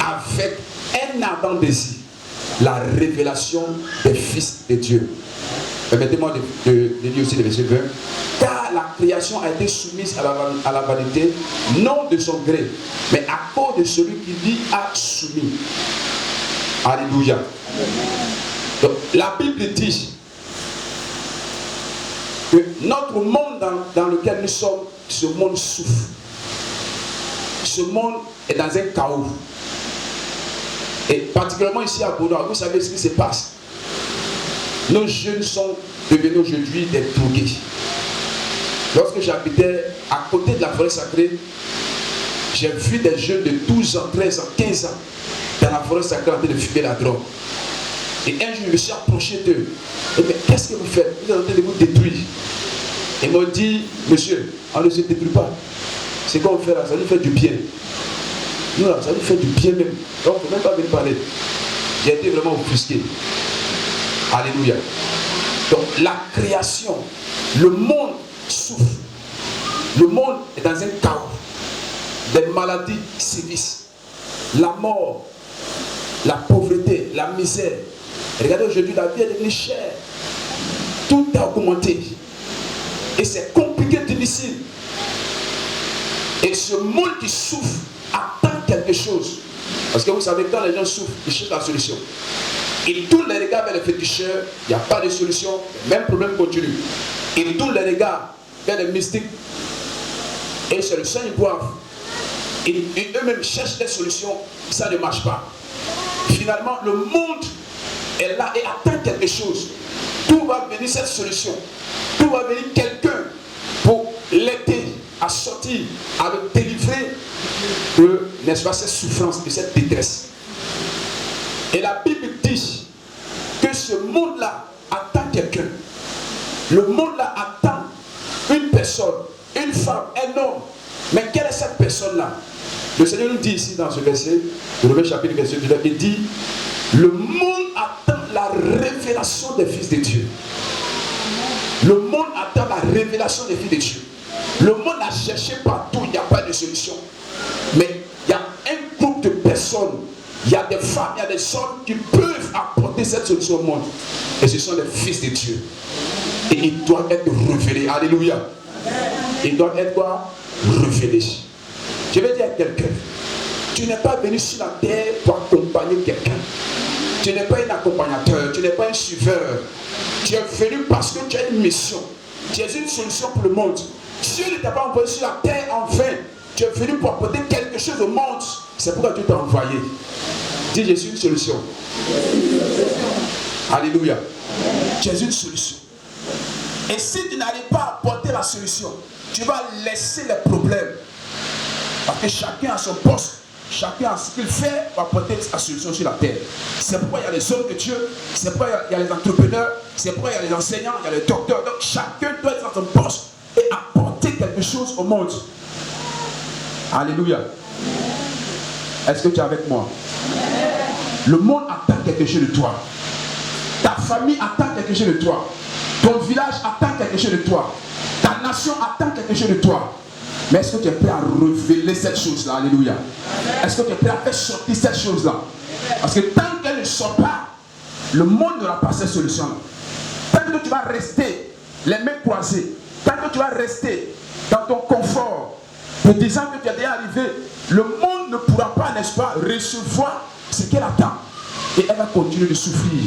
avec un ardent désir la révélation des fils de Dieu. Permettez-moi de lire aussi le verset 20. Car la création a été soumise à la vanité, non de son gré, mais à cause de celui qui l'y a soumis. Alléluia. Donc, la Bible dit que notre monde dans lequel nous sommes, ce monde souffre. Ce monde est dans un chaos. Et particulièrement ici à Bourgogne, vous savez ce qui se passe. Nos jeunes sont devenus aujourd'hui des drogués. Lorsque j'habitais à côté de la forêt sacrée, j'ai vu des jeunes de 12 ans, 13 ans, 15 ans dans la forêt sacrée en train de fumer la drogue. Et un jour, je me suis approché d'eux. Et mais qu'est-ce que vous faites? Vous êtes en train de vous détruire. Ils m'ont dit, monsieur, on ne se détruit pas. C'est quoi on fait là? Ça nous fait du bien. Nous là, ça nous fait du bien même. Donc, il ne faut même pas venir parler. J'ai été vraiment offusqué. Alléluia. Donc, la création, le monde souffre. Le monde est dans un chaos. Des maladies sévissent. La mort, la pauvreté, la misère. Regardez aujourd'hui, la vie est devenue chère. Tout a augmenté. Et c'est compliqué, difficile. Et ce monde qui souffre attend quelque chose. Parce que vous savez, quand les gens souffrent, ils cherchent la solution. Ils tournent les regards vers les féticheurs, il n'y a pas de solution, le même problème continue. Ils tournent les regards vers les mystiques, et c'est le sang ils boivent. Eux-mêmes cherchent des solutions, ça ne marche pas. Finalement, le monde est là et attend quelque chose. Tout va venir cette solution. Tout va venir quelqu'un pour l'aider à sortir, à le délivrer de, n'est-ce pas, cette souffrance, de cette détresse. Et la Bible dit que ce monde-là attend quelqu'un. Le monde-là attend une personne, une femme, un homme. Mais quelle est cette personne-là? Le Seigneur nous dit ici dans ce verset, le Romains chapitre verset 2, il dit, le monde attend la révélation des fils de Dieu. Le monde attend la révélation des fils de Dieu. Le monde a cherché partout, il n'y a pas de solution. Mais il y a un groupe de personnes, il y a des femmes, il y a des hommes qui peuvent apporter cette solution au monde. Et ce sont les fils de Dieu. Et ils doivent être révélés. Alléluia. Ils doivent être quoi? Révélés. Je vais dire à quelqu'un, tu n'es pas venu sur la terre pour accompagner quelqu'un. Tu n'es pas un accompagnateur, tu n'es pas un suiveur. Tu es venu parce que tu as une mission. Tu es une solution pour le monde. Dieu ne t'a pas envoyé sur la terre en vain. Tu es venu pour apporter quelque chose au monde. C'est pourquoi Dieu t'a envoyé. Dis, je suis une solution. Alléluia. Tu es une solution. Et si tu n'arrives pas à apporter la solution, tu vas laisser les problèmes. Parce que chacun a son poste. Chacun a ce qu'il fait pour apporter la solution sur la terre. C'est pourquoi il y a les hommes de Dieu. C'est pourquoi il y a les entrepreneurs. C'est pourquoi il y a les enseignants, il y a les docteurs. Donc chacun doit être à son poste et apporter quelque chose au monde. Alléluia. Est-ce que tu es avec moi? Le monde attend quelque chose de toi. Ta famille attend quelque chose de toi. Ton village attend quelque chose de toi. Ta nation attend quelque chose de toi. Mais est-ce que tu es prêt à révéler cette chose-là? Alléluia. Est-ce que tu es prêt à faire sortir cette chose-là? Parce que tant qu'elle ne sort pas, le monde n'aura pas cette solution-là. Tant que tu vas rester les mains croisées, tant que tu vas rester dans ton confort, te disant que tu es déjà arrivé, le monde ne pourra pas, n'est-ce pas, recevoir ce qu'elle attend. Et elle va continuer de souffrir.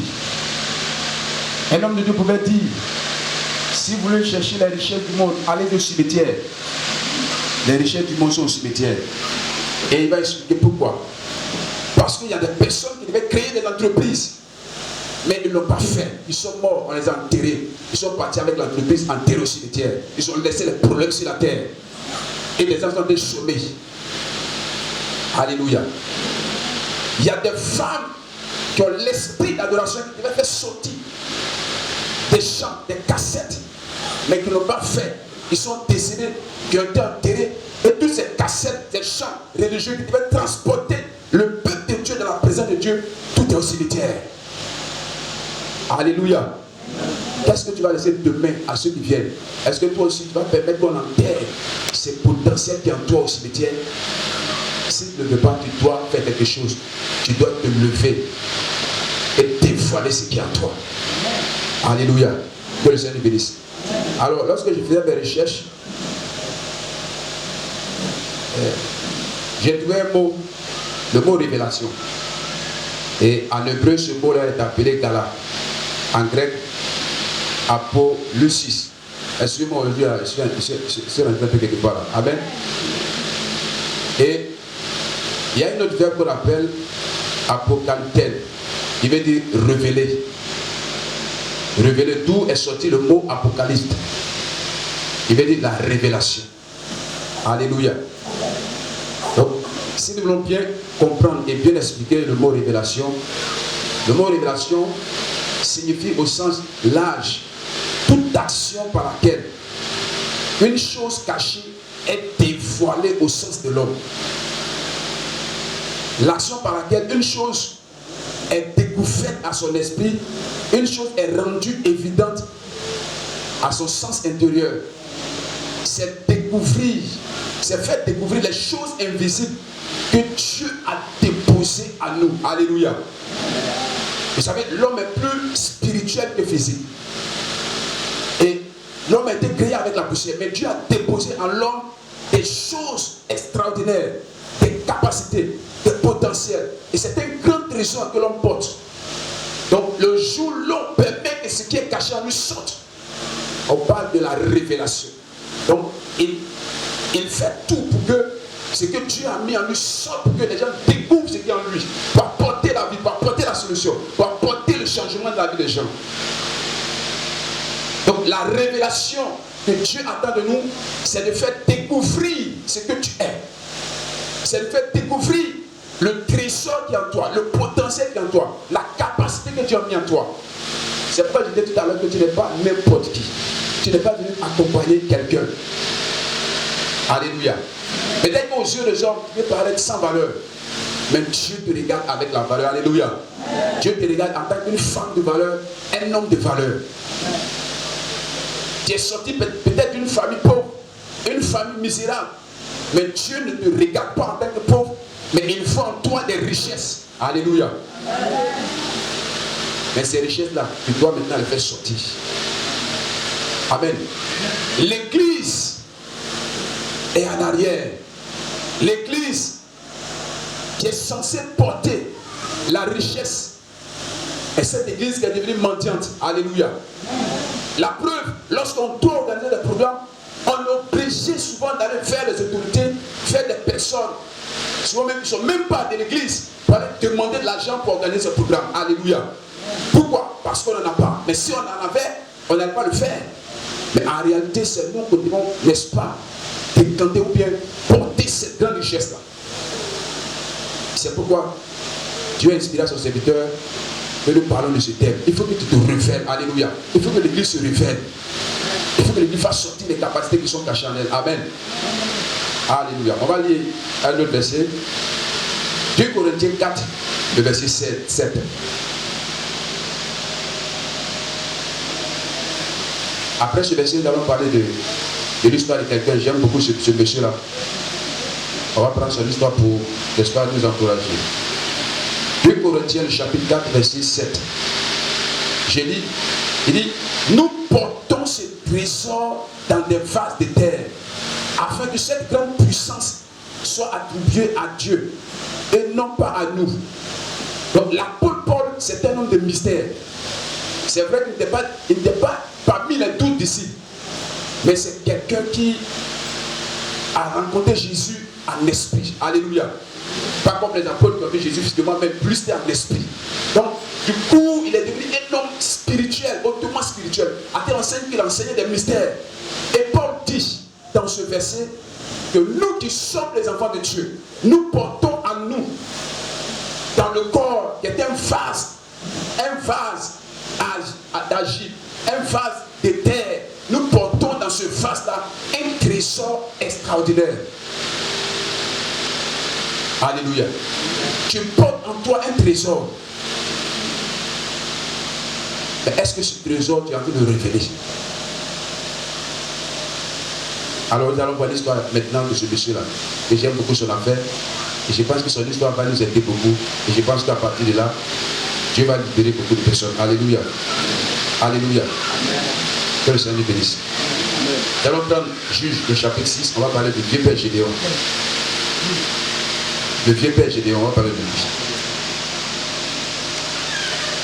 Un homme de Dieu pouvait dire, si vous voulez chercher les richesses du monde, allez au cimetière. Les richesses du monde sont au cimetière. Et il va expliquer pourquoi. Parce qu'il y a des personnes qui devaient créer des entreprises. Mais ils ne l'ont pas fait. Ils sont morts, on les a enterrés. Ils sont partis avec l'entreprise enterrée au cimetière. Ils ont laissé les problèmes sur la terre. Et les gens sont des chômés. Alléluia. Il y a des femmes qui ont l'esprit d'adoration qui devaient faire sortir des chants, des cassettes, mais qui ne l'ont pas fait. Ils sont décédés, qui ont été enterrés. Et toutes ces cassettes, ces chants religieux qui devaient transporter le peuple de Dieu dans la présence de Dieu, tout est au cimetière. Alléluia. Qu'est-ce que tu vas laisser demain à ceux qui viennent? Est-ce que toi aussi tu vas permettre qu'on enterre ces potentiels qui entourent au cimetière? S'il ne veut pas, tu dois faire quelque chose. Tu dois te lever et dévoiler ce qui est en toi. Alléluia. Que le Seigneur nous bénisse. Alors, lorsque je faisais mes recherches, j'ai trouvé un mot, le mot révélation. Et en hébreu, ce mot-là est appelé Gala. En grec, Apolusis. Excusez-moi aujourd'hui, je suis rentré un peu quelque part là. Amen. Et il y a une autre verbe qu'on appelle apocalyptel. Il veut dire révéler. Révéler, d'où est sorti le mot apocalypse. Il veut dire la révélation. Alléluia. Donc, si nous voulons bien comprendre et bien expliquer le mot révélation signifie au sens large toute action par laquelle une chose cachée est dévoilée au sens de l'homme. L'action par laquelle une chose est découverte à son esprit, une chose est rendue évidente à son sens intérieur. C'est découvrir, c'est faire découvrir les choses invisibles que Dieu a déposées à nous. Alléluia. Vous savez, l'homme est plus spirituel que physique. Et l'homme a été créé avec la poussière, mais Dieu a déposé en l'homme des choses extraordinaires, des capacités, des potentiels. Et c'est un grand trésor que l'homme porte. Donc le jour où l'homme permet que ce qui est caché en lui sorte, on parle de la révélation. Donc il fait tout pour que ce que Dieu a mis en lui sorte, pour que les gens découvrent ce qui est en lui, pour apporter la vie, pour apporter la solution, pour apporter le changement de la vie des gens. Donc la révélation que Dieu attend de nous, c'est de faire découvrir ce que tu es. C'est de faire découvrir le trésor qui est en toi, le potentiel qui est en toi, la capacité que Dieu a mis en toi. C'est pourquoi je disais tout à l'heure que tu n'es pas n'importe qui. Tu n'es pas venu accompagner quelqu'un. Alléluia. Peut-être qu'aux yeux des hommes, tu peux paraître sans valeur. Mais Dieu te regarde avec la valeur. Alléluia. Dieu te regarde en tant qu'une femme de valeur, un homme de valeur. Tu es sorti peut-être d'une famille pauvre, une famille misérable. Mais Dieu ne te regarde pas en tant que pauvre, mais il voit en toi des richesses. Alléluia. Mais ces richesses-là, tu dois maintenant les faire sortir. Amen. L'église est en arrière. L'église qui est censée porter la richesse est cette église qui est devenue mendiante. Alléluia. La preuve, lorsqu'on doit organiser des programmes, on est obligé souvent d'aller vers les autorités, vers des personnes, souvent même qui ne sont même pas de l'église, pour aller demander de l'argent pour organiser ce programme. Alléluia. Pourquoi? Parce qu'on n'en a pas. Mais si on en avait, on n'allait pas le faire. Mais en réalité, c'est nous qui devons, n'est-ce pas, décanter ou bien porter cette grande richesse-là. C'est pourquoi Dieu a inspiré son serviteur que nous parlons de ce thème. Il faut que tu te révèles. Alléluia. Il faut que l'église se révèle. Il faut que l'église fasse sortir les capacités qui sont cachées en elle. Amen. Alléluia. On va lire un autre verset. 2 Corinthiens 4, le verset 7. Après ce verset, nous allons parler de l'histoire de quelqu'un. J'aime beaucoup ce monsieur-là. On va prendre son histoire pour, n'est-ce pas, nous encourager. 2 Corinthiens, le chapitre 4, verset 7. J'ai dit, il dit, nous portons ce trésor dans des vases de terre, afin que cette grande puissance soit attribuée à Dieu et non pas à nous. Donc l'apôtre Paul, c'est un homme de mystère. C'est vrai qu'il n'était pas parmi les 12 disciples, mais c'est quelqu'un qui a rencontré Jésus en esprit. Alléluia. Pas comme les apôtres qui ont vu Jésus physiquement, mais plus c'était en esprit. Donc, du coup, il est devenu un homme spirituel, hautement spirituel. À tel enseigne qu'il enseignait des mystères. Et Paul dit dans ce verset que nous qui sommes les enfants de Dieu, nous portons en nous, dans le corps qui est un vase d'agir, un vase de terre. Nous portons dans ce vase-là un trésor extraordinaire. Alléluia. Tu portes en toi un trésor. Mais est-ce que ce trésor, tu es en train de le révéler? Alors nous allons voir l'histoire maintenant de ce monsieur-là. Et j'aime beaucoup son affaire. Et je pense que son histoire va nous aider beaucoup. Et je pense qu'à partir de là, Dieu va libérer beaucoup de personnes. Alléluia. Alléluia. Que le Seigneur nous bénisse. Nous allons prendre Juge, le chapitre 6. On va parler du vieux père Gédéon. Le vieux père Gédéon, on va parler de lui.